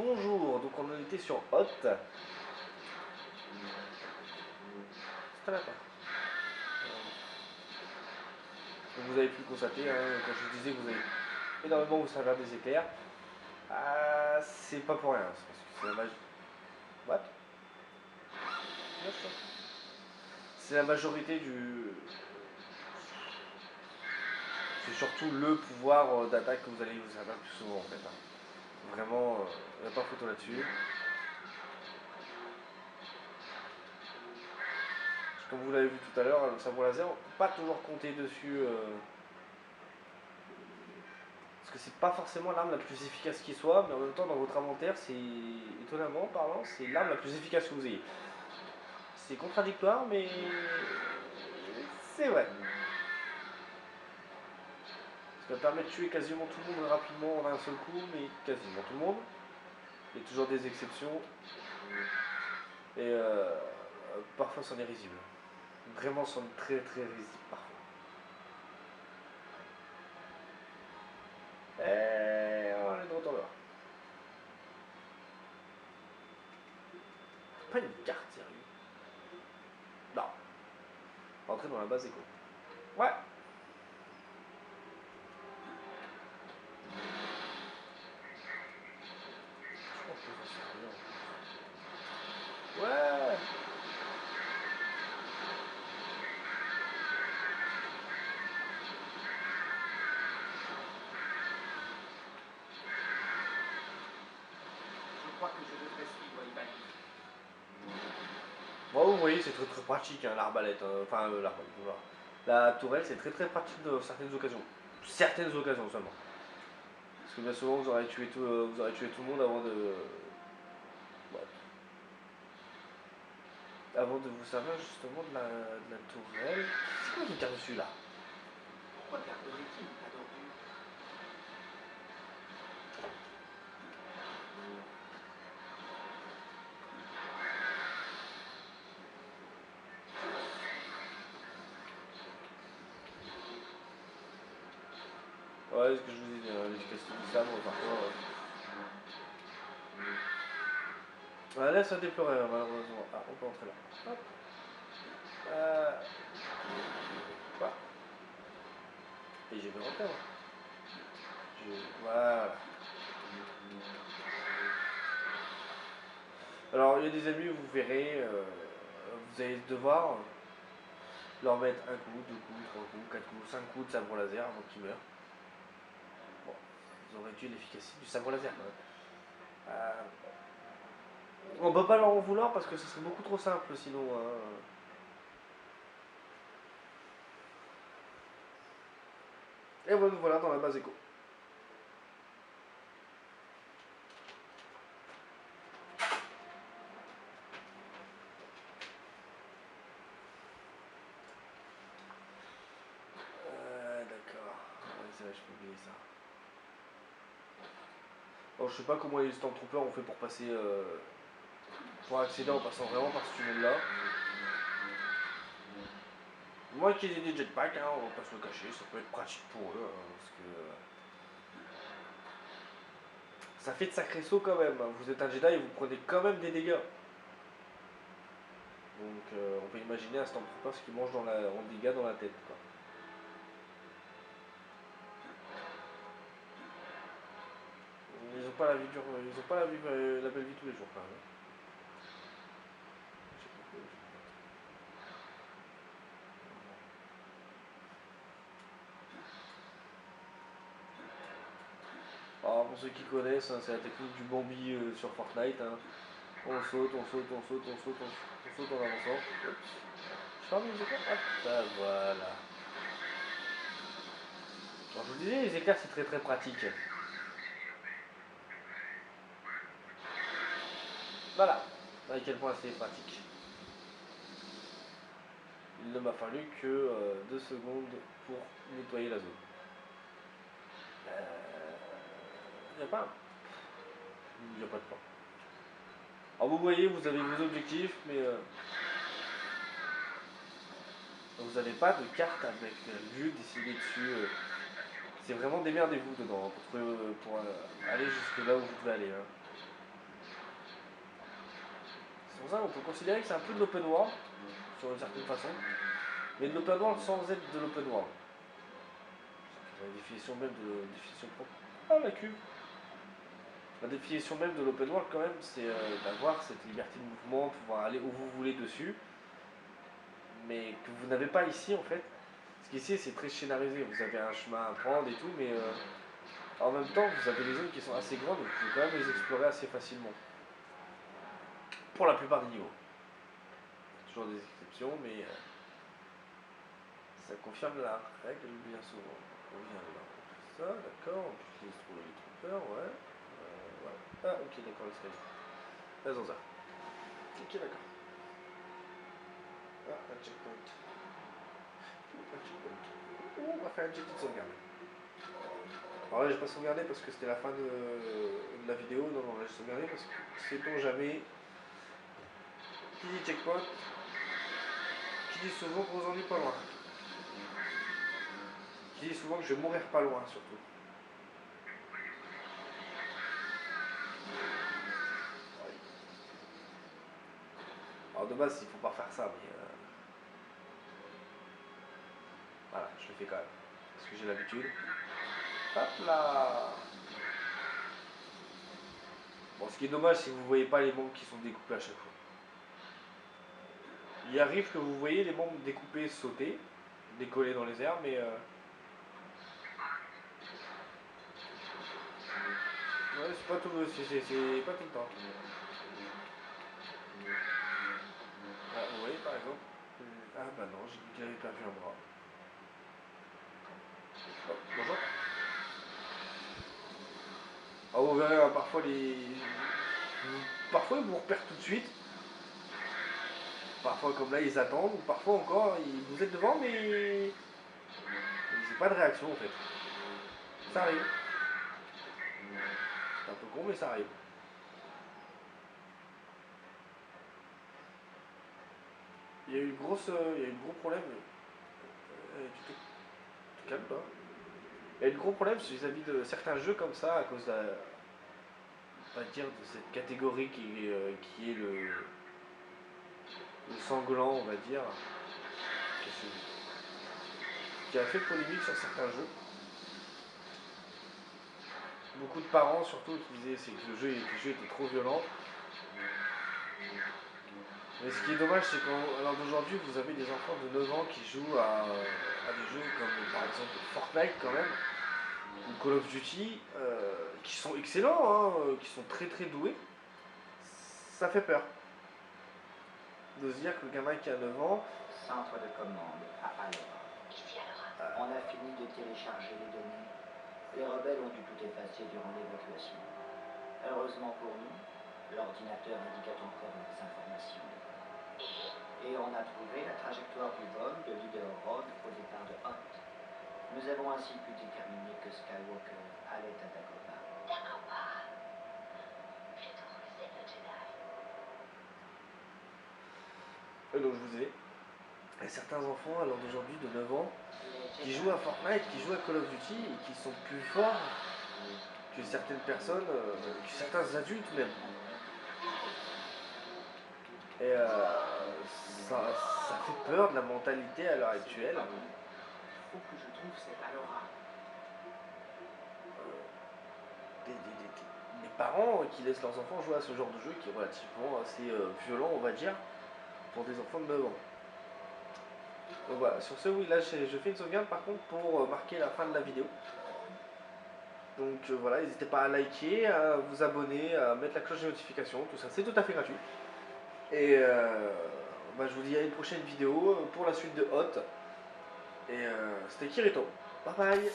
bonjour, donc on en était sur Hot. C'est pas là quoi. Donc vous avez pu le constater, hein, quand je vous disais que vous avez énormément vous servir des éclairs. C'est pas pour rien, c'est parce que c'est la magie. What? C'est la majorité du. C'est surtout le pouvoir d'attaque que vous allez vous servir le plus souvent en fait, hein. Vraiment, il n'y a pas photo là-dessus. Comme vous l'avez vu tout à l'heure, le sabre laser, on ne peut pas toujours compter dessus. Parce que c'est pas forcément l'arme la plus efficace qui soit, mais en même temps, dans votre inventaire, c'est étonnamment parlant, c'est l'arme la plus efficace que vous ayez. C'est contradictoire, mais c'est vrai. Ça permet de tuer quasiment tout le monde rapidement en un seul coup, mais quasiment tout le monde. Il y a toujours des exceptions. Et parfois, c'en est risible. Vraiment, c'en est très très risible parfois. Et on est de retour là. Pas une carte, sérieux. Non. Rentrer dans la base éco. Ouais. Je pense que ça sert à rien. Ouais. Je crois que je devrais suivre Ivan. Bon, vous voyez, c'est très très pratique, hein, l'arbalète. Enfin, l'arbalète, voilà. La tourelle, c'est très très pratique dans certaines occasions. Certaines occasions seulement. Parce que bien souvent, vous aurez tué tout le monde avant de. Ouais. Avant de vous servir justement de la tourelle. C'est quoi qui est dessus là? Pourquoi garderait-il une tas d'ordures? Ouais, ce que je vous dis, l'efficacité du sabre, parfois. Ouais, là, ça déplorait, malheureusement. Ah, on peut entrer là. Hop. Euh. Quoi? Et j'ai bien rentré, moi. Voilà. Alors, il y a des ennemis, vous verrez, vous allez devoir leur mettre un coup, deux coups, trois coups, quatre coups, cinq coups de sabre laser avant qu'ils meurent. Bon, vous aurez tué l'efficacité du sabre laser quand même. On peut pas leur en vouloir parce que ce serait beaucoup trop simple sinon. Et voilà dans la base éco. D'accord. Ouais, c'est vrai, je peux oublier ça. Bon, je sais pas comment les Stormtroopers ont fait pour passer. Pour accéder en passant vraiment par ce tunnel là. Moi qui ai des jetpacks, hein, on va pas se le cacher, ça peut être pratique pour eux, hein, parce que ça fait de sacrés sauts quand même, hein. Vous êtes un Jedi et vous prenez quand même des dégâts. Donc on peut imaginer un Stormtrooper ce qui mange en dégâts dans la tête, quoi. Ils ont pas la vie dure, ils ont pas la belle vie tous les jours quand même, hein. Alors pour ceux qui connaissent, hein, c'est la technique du Bambi sur Fortnite, hein. On saute, on saute, on saute, on saute, on saute en avançant. Oups. Je ferme les éclairs. Hop, bah, voilà. Alors je vous disais, les éclairs c'est très très pratique. Voilà, à quel point c'est pratique. Il ne m'a fallu que 2 secondes pour nettoyer la zone. Il n'y a pas. Il n'y a pas de plan. Alors vous voyez, vous avez vos objectifs, mais vous n'avez pas de carte avec vue décidée dessus. C'est vraiment démerdez-vous dedans, hein, pour aller jusque là où vous devez aller, hein. pour ça on peut considérer que c'est un peu de l'open world, sur une certaine façon, mais de l'open world sans être de l'open world. La définition même de définition propre. Ah la cube. La définition même de l'open world quand même, c'est d'avoir cette liberté de mouvement, pouvoir aller où vous voulez dessus, mais que vous n'avez pas ici en fait. Parce qu'ici c'est très scénarisé, vous avez un chemin à prendre et tout, mais en même temps vous avez des zones qui sont assez grandes et vous pouvez quand même les explorer assez facilement. Pour la plupart des niveaux. Toujours des exceptions, mais ça confirme la règle bien souvent. On vient là, on fait ça, d'accord, on utilise pour les trompeurs, ouais. Ouais. Ah ok d'accord, l'escalier. Faisons ça. Ok d'accord. Ah, un checkpoint. Un checkpoint. On va faire une petite sauvegarde. Alors là j'ai pas sauvegardé parce que c'était la fin de la vidéo, non non là j'ai sauvegardé parce que sait-on jamais. Qui dit checkpoint, qui dit souvent que vous en êtes pas loin. Qui dit souvent que je vais mourir pas loin surtout. Alors de base il faut pas faire ça mais voilà, je le fais quand même. Parce que j'ai l'habitude. Hop là. Bon, ce qui est dommage, c'est que vous ne voyez pas les membres qui sont découpés à chaque fois. Il arrive que vous voyez les membres découpés sauter, décoller dans les airs, mais ouais, c'est pas tout le temps. Ah, vous voyez par exemple. Ah bah non, j'ai cru qu'il avait perdu un bras. Oh, bonjour. Ah, vous verrez, parfois ils vous repèrent tout de suite. Parfois comme là ils attendent, ou parfois encore vous êtes devant mais c'est pas de réaction en fait. Ça arrive. C'est un peu con mais ça arrive. Il y a eu gros problème. Tu te calmes pas. Il y a eu de gros problèmes vis-à-vis de certains jeux comme ça à cause de on va dire de cette catégorie qui est le sanglant on va dire. Qui a fait polémique sur certains jeux. Beaucoup de parents surtout qui disaient que le jeu était trop violent. Mais ce qui est dommage c'est qu'à l'heure d'aujourd'hui vous avez des enfants de 9 ans qui jouent à des jeux comme par exemple Fortnite quand même, ou Call of Duty, qui sont excellents, hein, qui sont très très doués. Ça fait peur. De se dire que le gamin qui a 9 ans... Centre de commande à Alora. Ici Alora. On a fini de télécharger les données. Les rebelles ont dû tout effacer durant l'évacuation. Heureusement pour nous, l'ordinateur indiquait encore des informations. Et on a trouvé la trajectoire du vol de Leader Rogue au départ de Hoth. Nous avons ainsi pu déterminer que Skywalker allait à Dagobah. Dagobah. J'ai trop le Jedi. Et donc je vous ai. Et certains enfants, à l'heure d'aujourd'hui, de 9 ans, qui jouent à Fortnite, qui jouent à Call of Duty et qui sont plus forts que certaines personnes, que certains adultes même. Et ça fait peur de la mentalité à l'heure actuelle. Il faut que je trouve cette Alora. Des parents qui laissent leurs enfants jouer à ce genre de jeu qui est relativement assez violent, on va dire, pour des enfants de 9 ans. Donc voilà, sur ce, oui, là je fais une sauvegarde par contre pour marquer la fin de la vidéo. Donc voilà, n'hésitez pas à liker, à vous abonner, à mettre la cloche de notification, tout ça, c'est tout à fait gratuit. Et je vous dis à une prochaine vidéo pour la suite de Hoth. Et c'était Kirito. Bye bye.